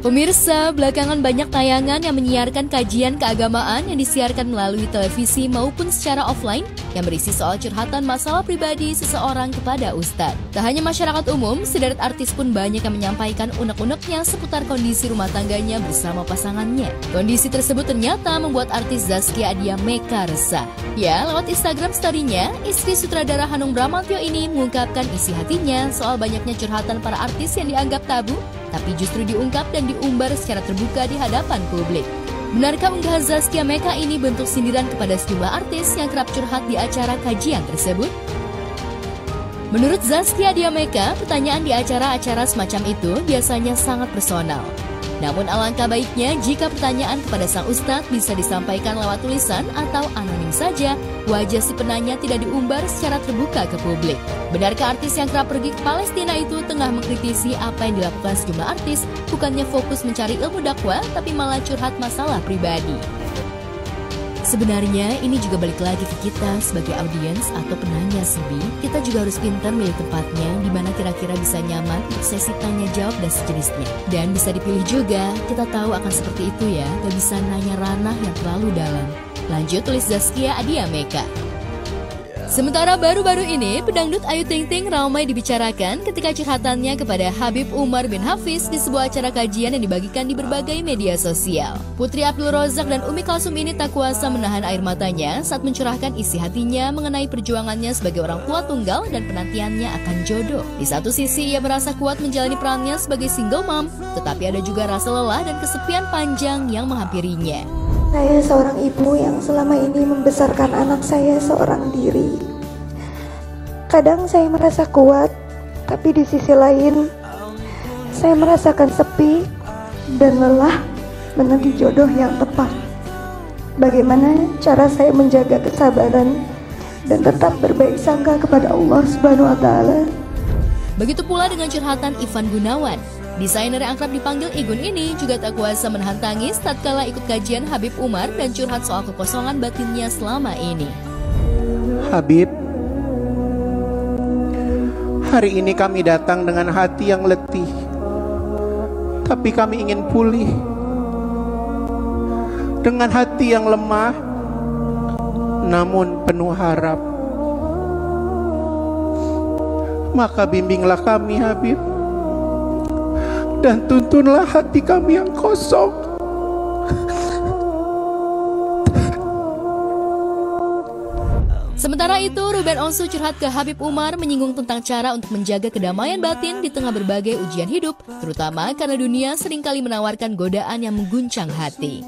Pemirsa, belakangan banyak tayangan yang menyiarkan kajian keagamaan yang disiarkan melalui televisi maupun secara offline yang berisi soal curhatan masalah pribadi seseorang kepada ustadz. Tak hanya masyarakat umum, sederet artis pun banyak yang menyampaikan unek-uneknya seputar kondisi rumah tangganya bersama pasangannya. Kondisi tersebut ternyata membuat artis Zaskia Adya Meka resah. Ya, lewat Instagram story-nya, istri sutradara Hanung Bramantyo ini mengungkapkan isi hatinya soal banyaknya curhatan para artis yang dianggap tabu, tapi justru diungkap dan diumbar secara terbuka di hadapan publik. Benarkah unggahan Zaskia Meka ini bentuk sindiran kepada sejumlah artis yang kerap curhat di acara kajian tersebut? Menurut Zaskia Adya Meka, pertanyaan di acara-acara semacam itu biasanya sangat personal. Namun alangkah baiknya jika pertanyaan kepada sang ustadz bisa disampaikan lewat tulisan atau anonim saja, wajah si penanya tidak diumbar secara terbuka ke publik. Benarkah artis yang kerap pergi ke Palestina itu tengah mengkritisi apa yang dilakukan sejumlah artis, bukannya fokus mencari ilmu dakwah, tapi malah curhat masalah pribadi? Sebenarnya ini juga balik lagi ke kita sebagai audiens atau penanya Sibi. Kita juga harus pintar milih tempatnya di mana kira-kira bisa nyaman untuk sesi tanya jawab dan sejenisnya. Dan bisa dipilih juga, kita tahu akan seperti itu ya, gak bisa nanya ranah yang terlalu dalam. Lanjut tulis Zaskia Adya Meka. Sementara baru-baru ini, pedangdut Ayu Ting Ting ramai dibicarakan ketika curhatannya kepada Habib Umar bin Hafiz di sebuah acara kajian yang dibagikan di berbagai media sosial. Putri Abdul Razak dan Umi Kalsum ini tak kuasa menahan air matanya saat mencurahkan isi hatinya mengenai perjuangannya sebagai orang tua tunggal dan penantiannya akan jodoh. Di satu sisi, ia merasa kuat menjalani perannya sebagai single mom, tetapi ada juga rasa lelah dan kesepian panjang yang menghampirinya. Saya seorang ibu yang selama ini membesarkan anak saya seorang diri. Kadang saya merasa kuat, tapi di sisi lain saya merasakan sepi dan lelah menanti jodoh yang tepat. Bagaimana cara saya menjaga kesabaran dan tetap berbaik sangka kepada Allah Subhanahu wa Ta'ala? Begitu pula dengan curhatan Ivan Gunawan. Desainer yang akrab dipanggil Igun ini juga tak kuasa menahan tangis tatkala ikut kajian Habib Umar dan curhat soal kekosongan batinnya selama ini. Habib, hari ini kami datang dengan hati yang letih, tapi kami ingin pulih. Dengan hati yang lemah, namun penuh harap. Maka bimbinglah kami Habib, dan tuntunlah hati kami yang kosong. Sementara itu, Ruben Onsu curhat ke Habib Umar menyinggung tentang cara untuk menjaga kedamaian batin di tengah berbagai ujian hidup, terutama karena dunia seringkali menawarkan godaan yang mengguncang hati.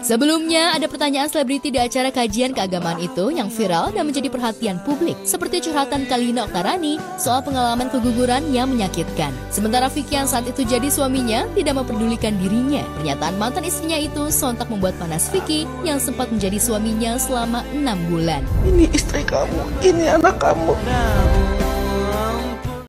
Sebelumnya, ada pertanyaan selebriti di acara kajian keagamaan itu yang viral dan menjadi perhatian publik, seperti curhatan Kalina Oktarani soal pengalaman keguguran yang menyakitkan. Sementara Vicky yang saat itu jadi suaminya tidak memperdulikan dirinya. Pernyataan mantan istrinya itu sontak membuat panas Vicky yang sempat menjadi suaminya selama 6 bulan. Ini istri kamu, ini anak kamu.